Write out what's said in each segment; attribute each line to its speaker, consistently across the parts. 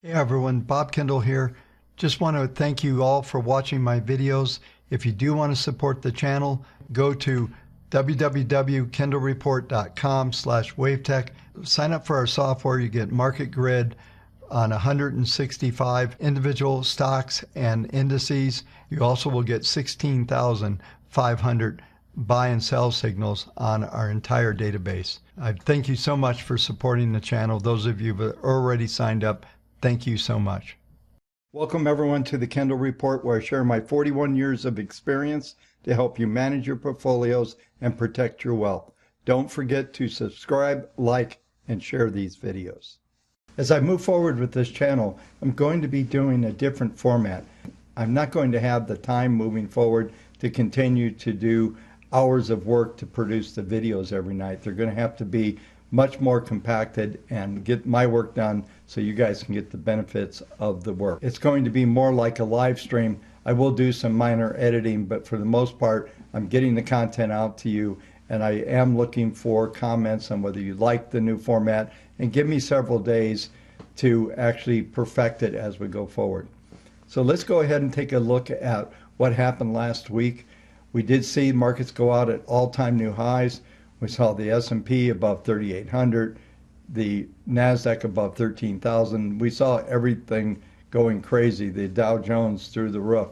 Speaker 1: Hey everyone, Bob Kendall here. Just want to thank you all for watching my videos. If you do want to support the channel, go to www.kendallreport.com/wavetech. Sign up for our software. You get market grid on 165 individual stocks and indices. You also will get 16,500 buy and sell signals on our entire database. I thank you so much for supporting the channel. Those of you that already signed up, thank you so much. Welcome everyone to the Kendall Report, where I share my 41 years of experience to help you manage your portfolios and protect your wealth. Don't forget to subscribe, like, and share these videos. As I move forward with this channel, I'm going to be doing a different format. I'm not going to have the time moving forward to continue to do hours of work to produce the videos every night. They're going to have to be much more compacted and get my work done so you guys can get the benefits of the work. It's going to be more like a live stream. I will do some minor editing, but for the most part, I'm getting the content out to you, and I am looking for comments on whether you like the new format, and give me several days to actually perfect it as we go forward. So let's go ahead and take a look at what happened last week. We did see markets go out at all-time new highs. We saw the S&P above 3,800, the NASDAQ above 13,000. We saw everything going crazy, the Dow Jones through the roof.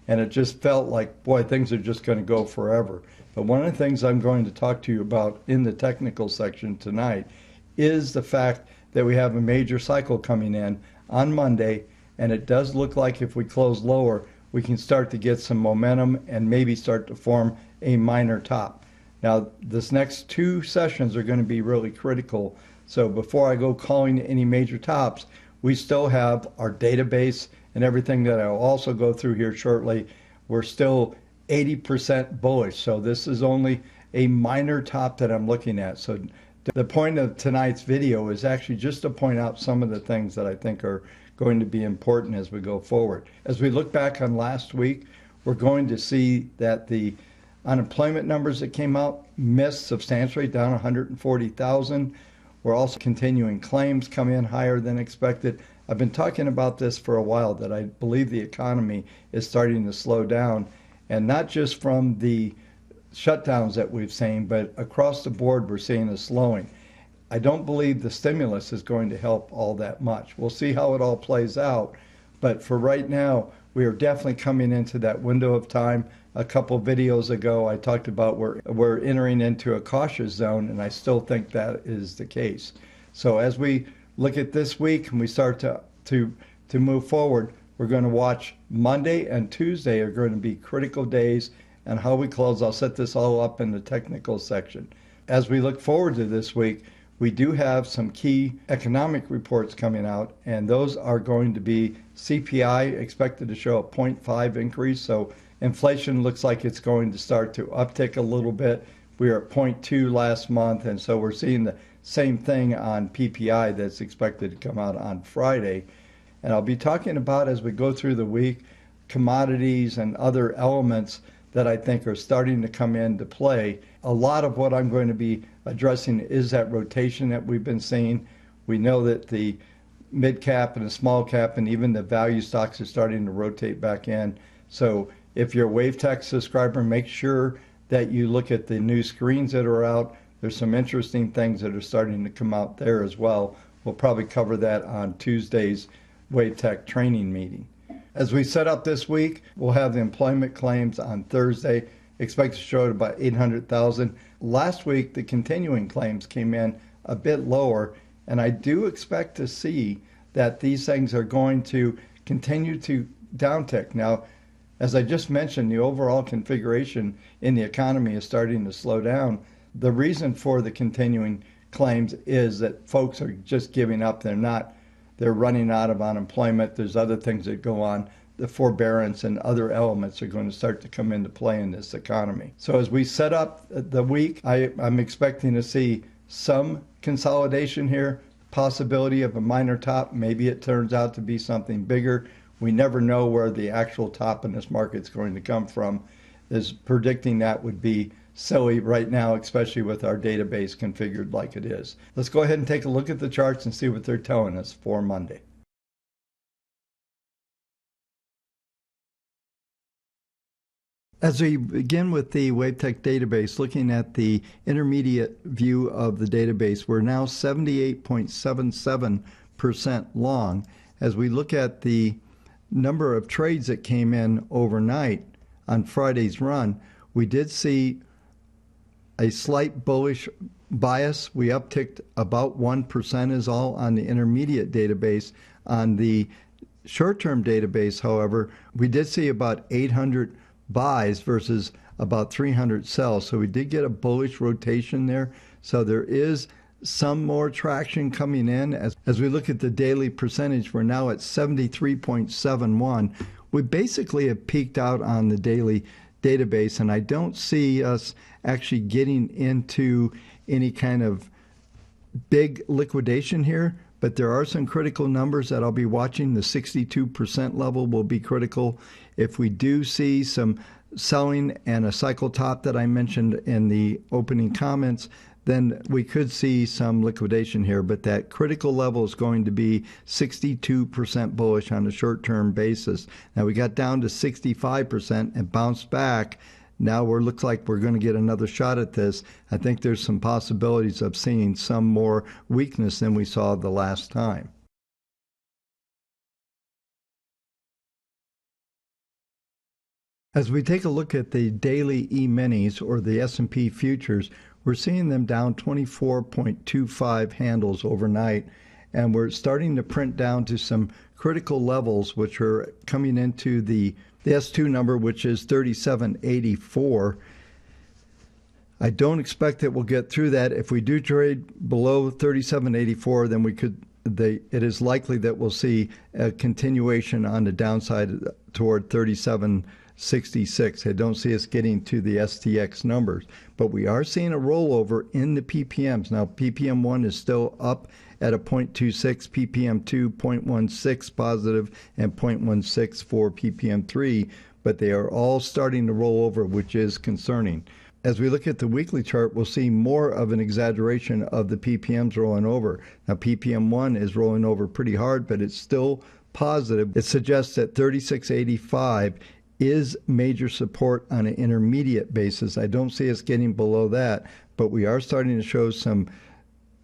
Speaker 1: And it just felt like, boy, things are just going to go forever. But one of the things I'm going to talk to you about in the technical section tonight is the fact that we have a major cycle coming in on Monday. And it does look like if we close lower, we can start to get some momentum and maybe start to form a minor top. Now, this next two sessions are going to be really critical. So before I go calling any major tops, we still have our database and everything that I'll also go through here shortly. We're still 80% bullish. So this is only a minor top that I'm looking at. So the point of tonight's video is actually just to point out some of the things that I think are going to be important as we go forward. As we look back on last week, we're going to see that the unemployment numbers that came out missed substantially, down 140,000. We're also continuing claims come in higher than expected. I've been talking about this for a while, that I believe the economy is starting to slow down, and not just from the shutdowns that we've seen, but across the board we're seeing a slowing. I don't believe the stimulus is going to help all that much. We'll see how it all plays out, but for right now, we are definitely coming into that window of time. A couple videos ago, I talked about we're entering into a cautious zone, and I still think that is the case. So as we look at this week and we start to move forward, we're going to watch Monday and Tuesday are going to be critical days, and how we close, I'll set this all up in the technical section. As we look forward to this week, we do have some key economic reports coming out, and those are going to be CPI expected to show a 0.5 increase. So inflation looks like it's going to start to uptick a little bit. We were at 0.2 last month, and so we're seeing the same thing on PPI that's expected to come out on Friday. And I'll be talking about, as we go through the week, commodities and other elements that I think are starting to come into play. A lot of what I'm going to be addressing is that rotation that we've been seeing. We know that the mid cap and the small cap and even the value stocks are starting to rotate back in. So if you're a WaveTech subscriber, make sure that you look at the new screens that are out. There's some interesting things that are starting to come out there as well. We'll probably cover that on Tuesday's WaveTech training meeting. As we set up this week, we'll have the employment claims on Thursday, expect to show at about 800,000. Last week, the continuing claims came in a bit lower, and I do expect to see that these things are going to continue to downtick. Now, as I just mentioned, the overall configuration in the economy is starting to slow down. The reason for the continuing claims is that folks are just giving up. They're running out of unemployment. There's other things that go on. The forbearance and other elements are going to start to come into play in this economy. So as we set up the week, I'm expecting to see some consolidation here, possibility of a minor top. Maybe it turns out to be something bigger. We never know where the actual top in this market is going to come from. Predicting that would be silly right now, especially with our database configured like it is. Let's go ahead and take a look at the charts and see what they're telling us for Monday. As we begin with the WaveTech database, looking at the intermediate view of the database, we're now 78.77% long. As we look at the number of trades that came in overnight on Friday's run, we did see a slight bullish bias. We upticked about 1% is all on the intermediate database. On the short-term database, however, we did see about 800 buys versus about 300 sells. So we did get a bullish rotation there. So there is some more traction coming in. As we look at the daily percentage, we're now at 73.71. We basically have peaked out on the daily database, and I don't see us actually getting into any kind of big liquidation here. But there are some critical numbers that I'll be watching. The 62% level will be critical. If we do see some selling and a cycle top that I mentioned in the opening comments, then we could see some liquidation here. But that critical level is going to be 62% bullish on a short-term basis. Now we got down to 65% and bounced back. Now looks like we're going to get another shot at this. I think there's some possibilities of seeing some more weakness than we saw the last time. As we take a look at the daily E-minis or the S&P futures, we're seeing them down 24.25 handles overnight, and we're starting to print down to some critical levels, which are coming into the S2 number, which is 3784. I don't expect that we'll get through that. If we do trade below 3784, then it is likely that we'll see a continuation on the downside toward 3766. I don't see us getting to the STX numbers, but we are seeing a rollover in the PPMs. Now, PPM1 is still up at a 0.26, PPM2 0.16 positive, and 0.16 for PPM3, but they are all starting to roll over, which is concerning. As we look at the weekly chart, we'll see more of an exaggeration of the PPMs rolling over. Now, PPM1 is rolling over pretty hard, but it's still positive. It suggests that 3685 is major support on an intermediate basis. I don't see us getting below that, but we are starting to show some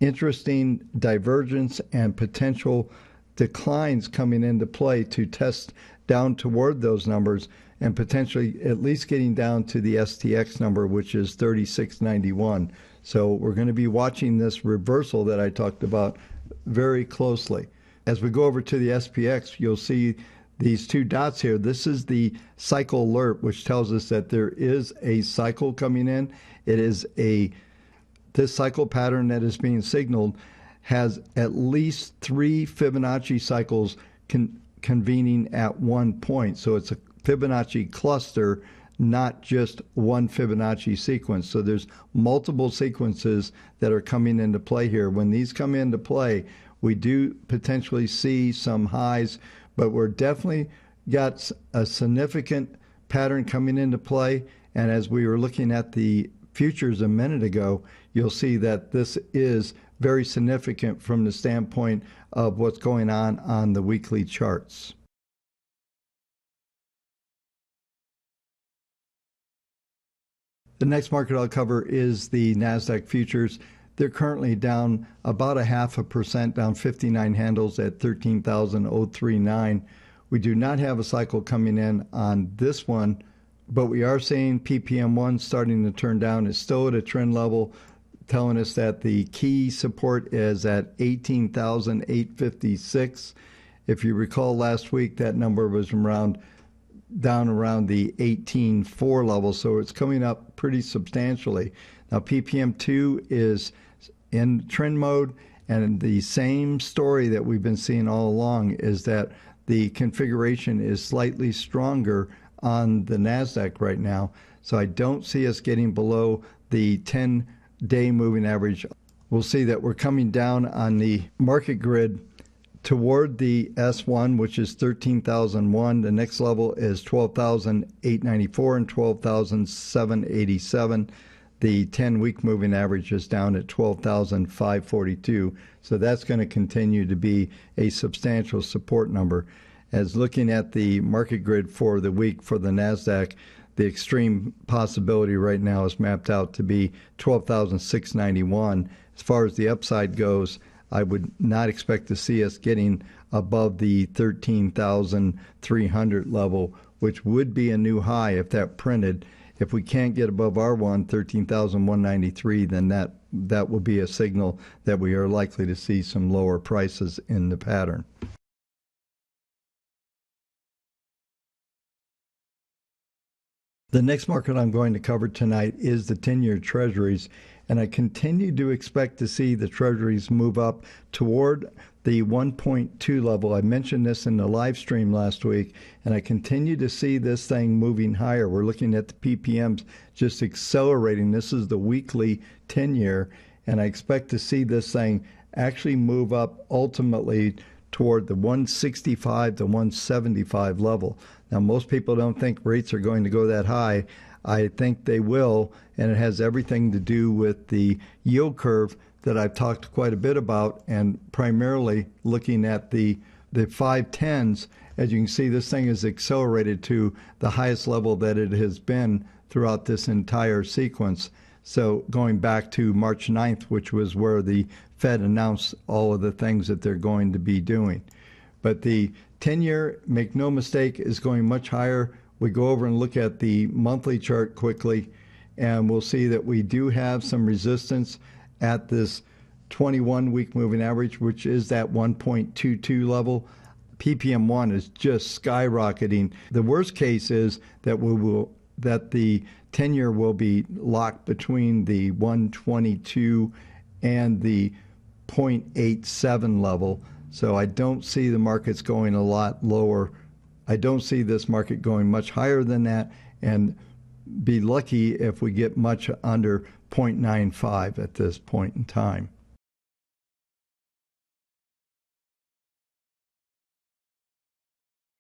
Speaker 1: interesting divergence and potential declines coming into play to test down toward those numbers and potentially at least getting down to the STX number, which is 3691. So we're going to be watching this reversal that I talked about very closely. As we go over to the SPX, you'll see these two dots here. This is the cycle alert, which tells us that there is a cycle coming in. It is this cycle pattern that is being signaled has at least 3 Fibonacci cycles convening at one point. So it's a Fibonacci cluster, not just one Fibonacci sequence. So there's multiple sequences that are coming into play here. When these come into play, we do potentially see some highs, but we're definitely got a significant pattern coming into play. And as we were looking at the futures a minute ago, you'll see that this is very significant from the standpoint of what's going on the weekly charts. The next market I'll cover is the NASDAQ futures. They're currently down about 0.5%, down 59 handles at 13,039. We do not have a cycle coming in on this one, but we are seeing PPM1 starting to turn down. It's still at a trend level, telling us that the key support is at 18,856. If you recall last week, that number was down around the 18.4 level, so it's coming up pretty substantially. Now, PPM2 is in trend mode, and the same story that we've been seeing all along is that the configuration is slightly stronger on the NASDAQ right now. So I don't see us getting below the 10-day moving average. We'll see that we're coming down on the market grid toward the S1, which is 13,001. The next level is 12,894 and 12,787. The 10-week moving average is down at 12,542. So that's going to continue to be a substantial support number. As looking at the market grid for the week for the NASDAQ, The extreme possibility right now is mapped out to be 12,691. As far as the upside goes, I would not expect to see us getting above the 13,300 level, which would be a new high if that printed. If we can't get above R1, 13,193, then that will be a signal that we are likely to see some lower prices in the pattern. The next market I'm going to cover tonight is the 10-year Treasuries, and I continue to expect to see the Treasuries move up toward the 1.2 level. I mentioned this in the live stream last week, and I continue to see this thing moving higher. We're looking at the PPMs just accelerating. This is the weekly 10-year, and I expect to see this thing actually move up ultimately toward the 165 to 175 level. Now, most people don't think rates are going to go that high. I think they will, and it has everything to do with the yield curve that I've talked quite a bit about, and primarily looking at the 5/10s. As you can see, this thing is accelerated to the highest level that it has been throughout this entire sequence. So going back to March 9th, which was where the Fed announced all of the things that they're going to be doing. But the 10-year, make no mistake, is going much higher. We go over and look at the monthly chart quickly, and we'll see that we do have some resistance at this 21-week moving average, which is that 1.22 level. PPM1 is just skyrocketing. The worst case is that the 10-year will be locked between the 122 and the 0.87 level. So I don't see the markets going a lot lower. I don't see this market going much higher than that, and be lucky if we get much under 0.95 at this point in time.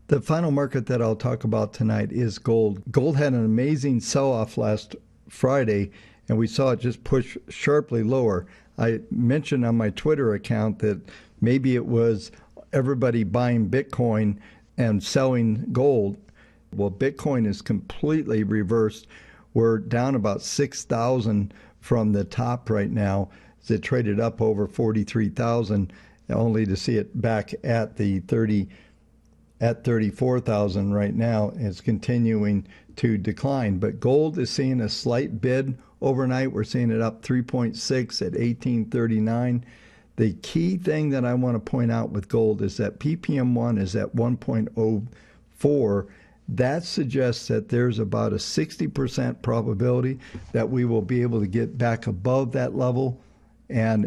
Speaker 1: The final market that I'll talk about tonight is gold. Gold had an amazing sell-off last Friday, and we saw it just push sharply lower. I mentioned on my Twitter account that maybe it was everybody buying Bitcoin and selling gold. Well, Bitcoin is completely reversed. We're down about 6,000 from the top right now. It traded up over 43,000, only to see it back at the 34,000 right now. It's continuing to decline. But gold is seeing a slight bid overnight. We're seeing it up 3.6 at 1839. The key thing that I want to point out with gold is that PPM1 is at 1.04. That suggests that there's about a 60% probability that we will be able to get back above that level. And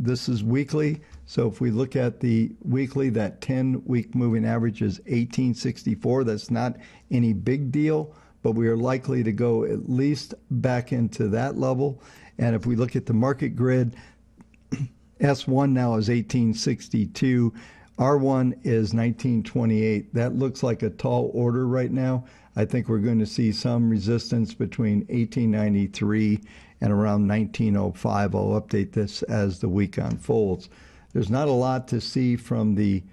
Speaker 1: this is weekly, so if we look at the weekly, that 10-week moving average is 1864. That's not any big deal, but we are likely to go at least back into that level. And if we look at the market grid, S1 now is 1862. R1 is 1928. That looks like a tall order right now. I think we're going to see some resistance between 1893 and around 1905. I'll update this as the week unfolds. There's not a lot to see from the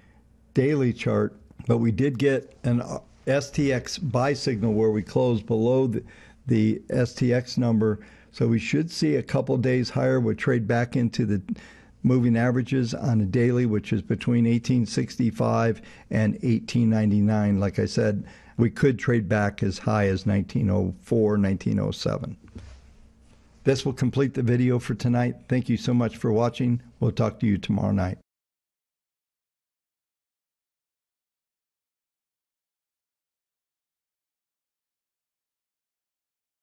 Speaker 1: daily chart, but we did get an STX buy signal where we closed below the STX number. So we should see a couple days higher. We'll trade back into the moving averages on a daily, which is between 1865 and 1899. Like I said, we could trade back as high as 1904, 1907. This will complete the video for tonight. Thank you so much for watching. We'll talk to you tomorrow night.